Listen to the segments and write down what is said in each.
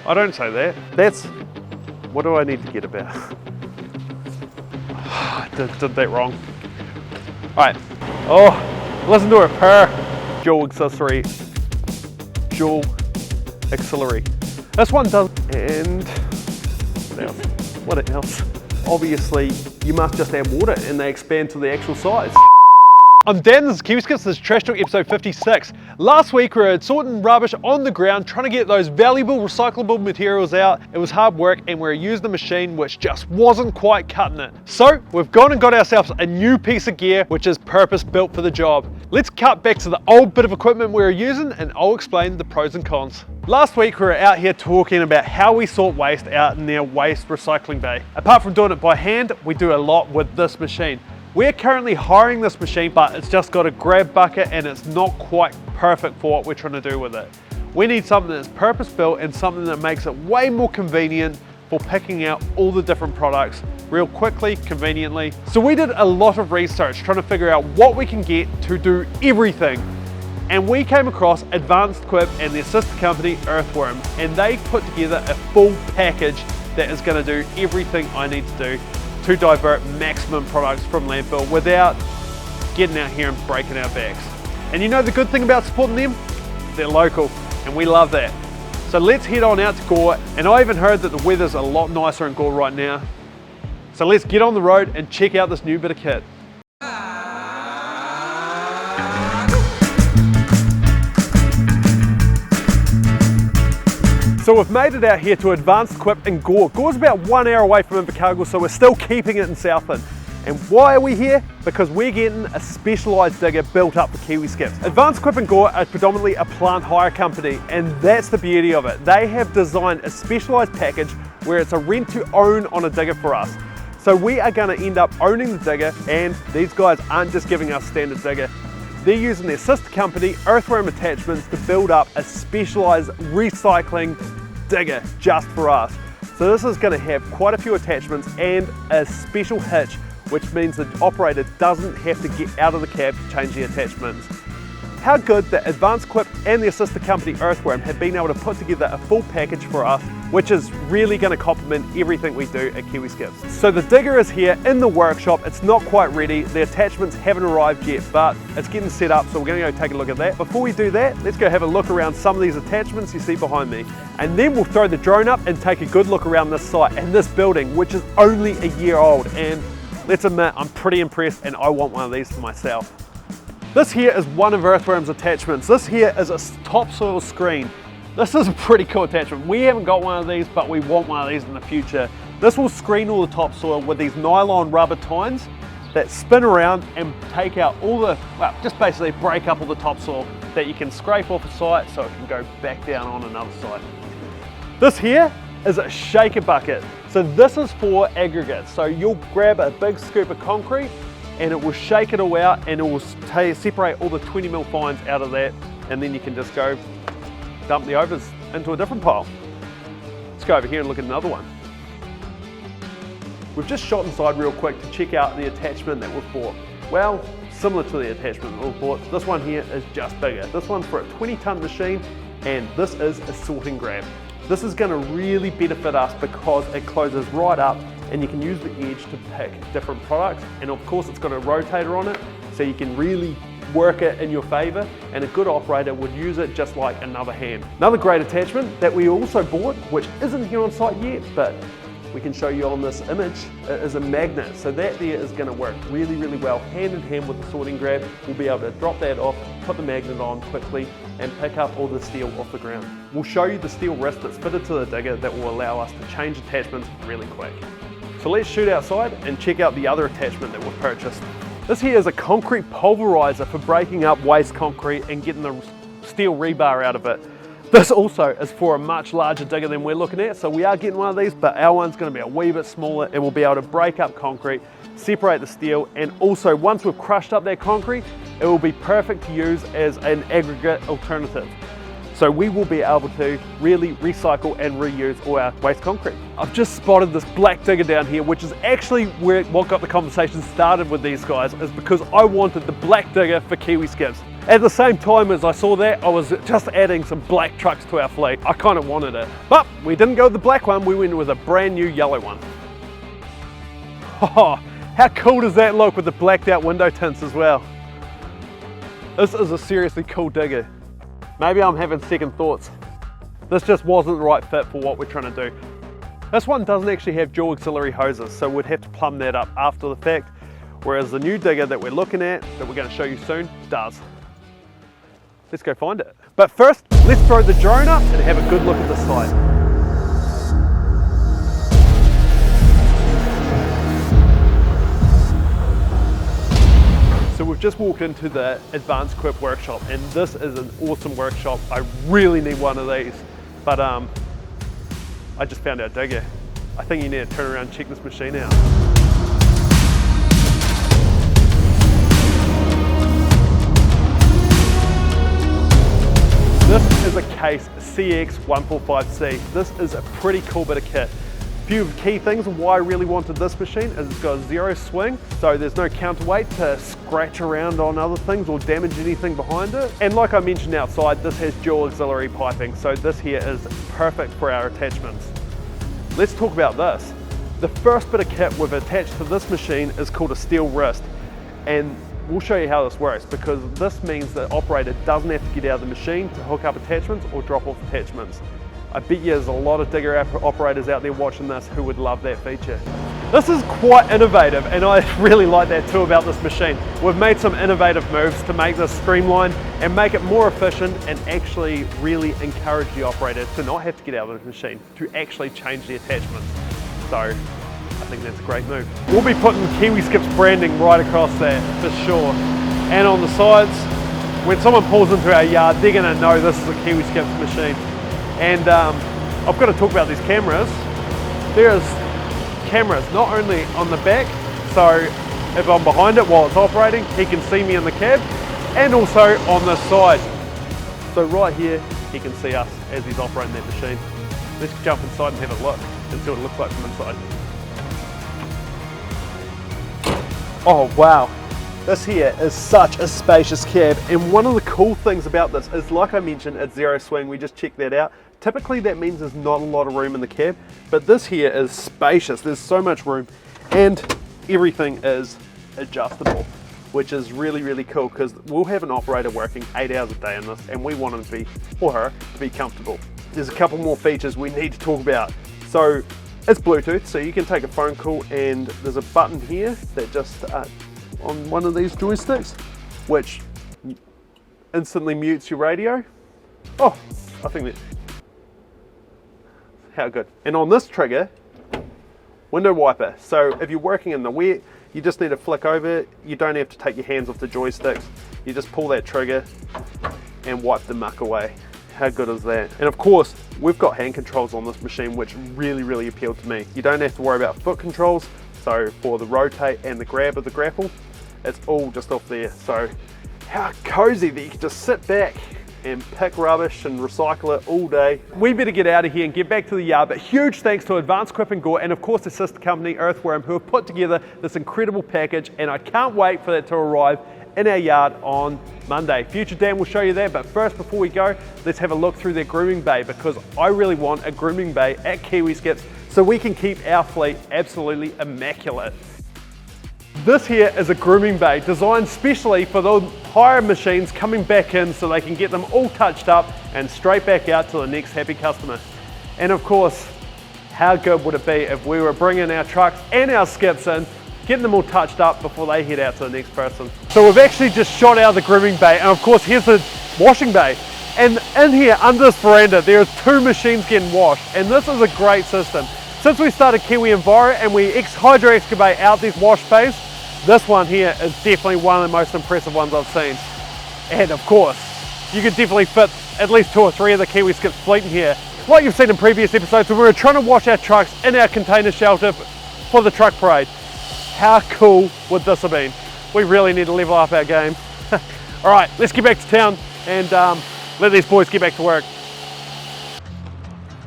I don't say that. That's, what do I need to get about? I did that wrong. All right. Oh, listen to her purr. Dual accessory. Dual auxiliary. This one does, and what else? Obviously, you must just add water and they expand to the actual size. I'm Dan, this is Kiwi Skips, this is Trash Talk episode 56. Last week we were sorting rubbish on the ground, trying to get those valuable recyclable materials out. It was hard work and we were using a machine which just wasn't quite cutting it. So we've gone and got ourselves a new piece of gear which is purpose built for the job. Let's cut back to the old bit of equipment we were using and I'll explain the pros and cons. Last week we were out here talking about how we sort waste out in our waste recycling bay. Apart from doing it by hand, we do a lot with this machine. We're currently hiring this machine, but it's just got a grab bucket and it's not quite perfect for what we're trying to do with it. We need something that's purpose built and something that makes it way more convenient for picking out all the different products real quickly, conveniently. So we did a lot of research trying to figure out what we can get to do everything. And we came across Advanced Quip and their sister company Earthworm, and they put together a full package that is going to do everything I need to do to divert maximum products from landfill without getting out here and breaking our backs. And you know the good thing about supporting them? They're local, and we love that. So let's head on out to Gore, and I even heard that the weather's a lot nicer in Gore right now. So let's get on the road and check out this new bit of kit. So we've made it out here to Advanced Quip in Gore. Gore's about 1 hour away from Invercargill, so we're still keeping it in Southland. And why are we here? Because we're getting a specialised digger built up for Kiwi Skips. Advanced Quip and Gore are predominantly a plant hire company, and that's the beauty of it. They have designed a specialised package where it's a rent to own on a digger for us. So we are going to end up owning the digger, and these guys aren't just giving us standard digger. They're using their sister company, Earthworm Attachments, to build up a specialised recycling digger just for us. So this is going to have quite a few attachments and a special hitch, which means the operator doesn't have to get out of the cab to change the attachments. How good that Advanced Quip and their sister company Earthworm have been able to put together a full package for us, which is really going to complement everything we do at Kiwi Skips. So the digger is here in the workshop. It's not quite ready. The attachments haven't arrived yet, but it's getting set up, so we're going to go take a look at that. Before we do that, let's go have a look around some of these attachments you see behind me. And then we'll throw the drone up and take a good look around this site and this building, which is only a year old. And let's admit, I'm pretty impressed and I want one of these for myself. This here is one of Earthworm's attachments. This here is a topsoil screen. This is a pretty cool attachment. We haven't got one of these, but we want one of these in the future. This will screen all the topsoil with these nylon rubber tines that spin around and take out all the, well, just basically break up all the topsoil that you can scrape off a site so it can go back down on another site. This here is a shaker bucket. So this is for aggregates. So you'll grab a big scoop of concrete and it will shake it all out and it will separate all the 20 mil fines out of that, and then you can just go dump the overs into a different pile. Let's go over here and look at another one. We've just shot inside real quick to check out the attachment that we've bought. Well, similar to the attachment that we've bought, this one here is just bigger. This one's for a 20-ton machine, and this is a sorting grab. This is going to really benefit us because it closes right up and you can use the edge to pick different products, and of course it's got a rotator on it so you can really work it in your favour, and a good operator would use it just like another hand. Another great attachment that we also bought, which isn't here on site yet, but we can show you on this image, is a magnet. So that there is going to work really, really well hand in hand with the sorting grab. We'll be able to drop that off, put the magnet on quickly and pick up all the steel off the ground. We'll show you the steel wrist that's fitted to the digger that will allow us to change attachments really quick. So let's shoot outside and check out the other attachment that we've purchased. This here is a concrete pulverizer for breaking up waste concrete and getting the steel rebar out of it. This also is for a much larger digger than we're looking at, so we are getting one of these, but our one's going to be a wee bit smaller and we'll be able to break up concrete, separate the steel, and also once we've crushed up that concrete, it will be perfect to use as an aggregate alternative. So we will be able to really recycle and reuse all our waste concrete. I've just spotted this black digger down here, which is actually what got the conversation started with these guys, is because I wanted the black digger for Kiwi Skips. At the same time as I saw that, I was just adding some black trucks to our fleet. I kind of wanted it. But we didn't go with the black one, we went with a brand new yellow one. Oh, how cool does that look with the blacked out window tints as well? This is a seriously cool digger. Maybe I'm having second thoughts. This just wasn't the right fit for what we're trying to do. This one doesn't actually have dual auxiliary hoses, so we'd have to plumb that up after the fact, whereas the new digger that we're looking at, that we're going to show you soon, does. Let's go find it. But first, let's throw the drone up and have a good look at the site. So we've just walked into the Advanced Equip workshop, and this is an awesome workshop. I really need one of these, but I just found our digger. I think you need to turn around and check this machine out. This is a Case CX145C. This is a pretty cool bit of kit. A few key things of why I really wanted this machine is it's got a zero swing, so there's no counterweight to scratch around on other things or damage anything behind it. And like I mentioned outside, this has dual auxiliary piping, so this here is perfect for our attachments. Let's talk about this. The first bit of kit we've attached to this machine is called a steel wrist, and we'll show you how this works, because this means the operator doesn't have to get out of the machine to hook up attachments or drop off attachments. I bet you there's a lot of digger operators out there watching this who would love that feature. This is quite innovative, and I really like that too about this machine. We've made some innovative moves to make this streamlined and make it more efficient, and actually really encourage the operator to not have to get out of the machine, to actually change the attachments. So I think that's a great move. We'll be putting Kiwi Skips branding right across that for sure. And on the sides, when someone pulls into our yard, they're gonna know this is a Kiwi Skips machine. And I've got to talk about these cameras. There's cameras not only on the back, so if I'm behind it while it's operating, he can see me in the cab, and also on the side. So right here, he can see us as he's operating that machine. Let's jump inside and have a look and see what it looks like from inside. Oh wow, this here is such a spacious cab, and one of the cool things about this is, like I mentioned, it's zero swing. We just checked that out. Typically that means there's not a lot of room in the cab, but this here is spacious. There's so much room, and everything is adjustable, which is really, really cool, because we'll have an operator working 8 hours a day in this, and we want him to be, or her, to be comfortable. There's a couple more features we need to talk about. So it's Bluetooth, so you can take a phone call, and there's a button here that just on one of these joysticks, which instantly mutes your radio. Oh, I think that, how good. And on this trigger, window wiper. So if you're working in the wet, you just need to flick over. You don't have to take your hands off the joysticks. You just pull that trigger and wipe the muck away. How good is that? And of course, we've got hand controls on this machine, which really, really appealed to me. You don't have to worry about foot controls. So for the rotate and the grab of the grapple, it's all just off there. So how cozy that you can just sit back and pick rubbish and recycle it all day. We better get out of here and get back to the yard, but huge thanks to Advanced Equip and Gore, and of course the sister company Earthworm, who have put together this incredible package, and I can't wait for that to arrive in our yard on Monday. Future Dan will show you that, but first, before we go, let's have a look through their grooming bay, because I really want a grooming bay at Kiwi Skips so we can keep our fleet absolutely immaculate. This here is a grooming bay designed specially for the hire machines coming back in, so they can get them all touched up and straight back out to the next happy customer. And of course, how good would it be if we were bringing our trucks and our skips in, getting them all touched up before they head out to the next person. So we've actually just shot out of the grooming bay, and of course here's the washing bay. And in here, under this veranda, there's 2 machines getting washed, and this is a great system. Since we started Kiwi Enviro and we hydro excavate out these wash bays, this one here is definitely one of the most impressive ones I've seen. And of course, you could definitely fit at least 2 or 3 of the Kiwi Skips fleet in here. Like you've seen in previous episodes, when we were trying to wash our trucks in our container shelter for the truck parade. How cool would this have been? We really need to level up our game. All right, let's get back to town and let these boys get back to work.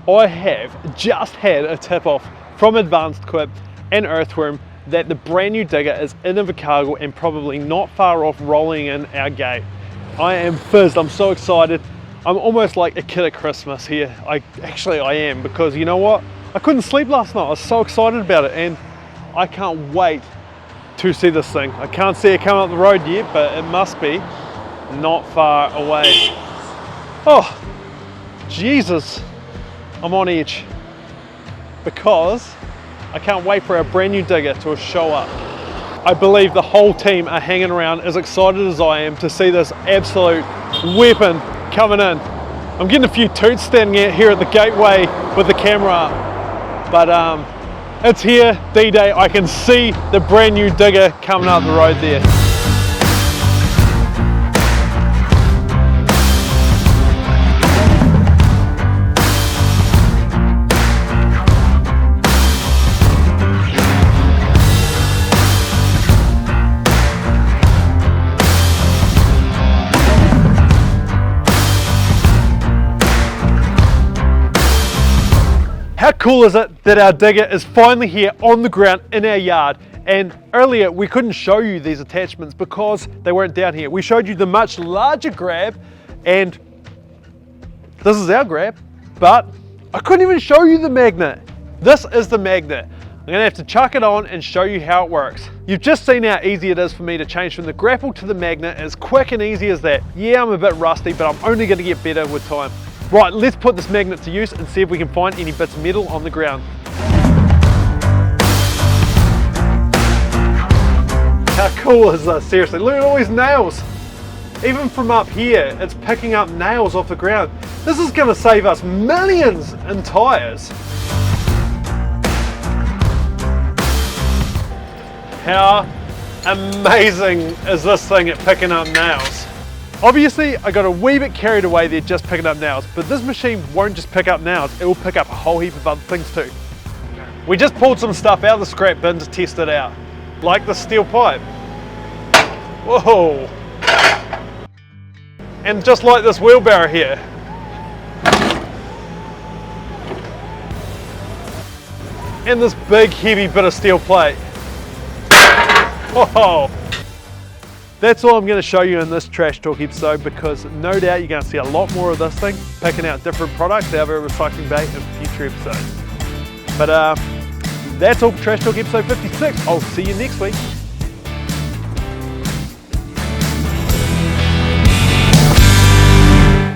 I have just had a tip off from Advanced Equip and Earthworm that the brand new digger is in Invercargill and probably not far off rolling in our gate. I am fizzed, I'm so excited. I'm almost like a kid at Christmas here. I am, because you know what? I couldn't sleep last night. I was so excited about it, and I can't wait to see this thing. I can't see it coming up the road yet, but it must be not far away. Oh, Jesus, I'm on edge, because I can't wait for our brand new digger to show up. I believe the whole team are hanging around as excited as I am to see this absolute weapon coming in. I'm getting a few toots standing out here at the gateway with the camera up, but it's here, D-Day. I can see the brand new digger coming up the road there. How cool is it that our digger is finally here on the ground in our yard? And earlier we couldn't show you these attachments because they weren't down here. We showed you the much larger grab, and this is our grab, but I couldn't even show you the magnet. This is the magnet. I'm gonna have to chuck it on and show you how it works. You've just seen how easy it is for me to change from the grapple to the magnet. As quick and easy as that. Yeah, I'm a bit rusty, but I'm only gonna get better with time. Right, let's put this magnet to use and see if we can find any bits of metal on the ground. How cool is this? Seriously, look at all these nails. Even from up here, it's picking up nails off the ground. This is gonna save us millions in tires. How amazing is this thing at picking up nails? Obviously, I got a wee bit carried away there just picking up nails, but this machine won't just pick up nails, it will pick up a whole heap of other things too. We just pulled some stuff out of the scrap bin to test it out, like the steel pipe. Whoa! And just like this wheelbarrow here. And this big heavy bit of steel plate. Whoa! That's all I'm going to show you in this Trash Talk episode, because no doubt you're going to see a lot more of this thing, picking out different products out of our recycling bay in future episodes. But that's all for Trash Talk episode 56. I'll see you next week.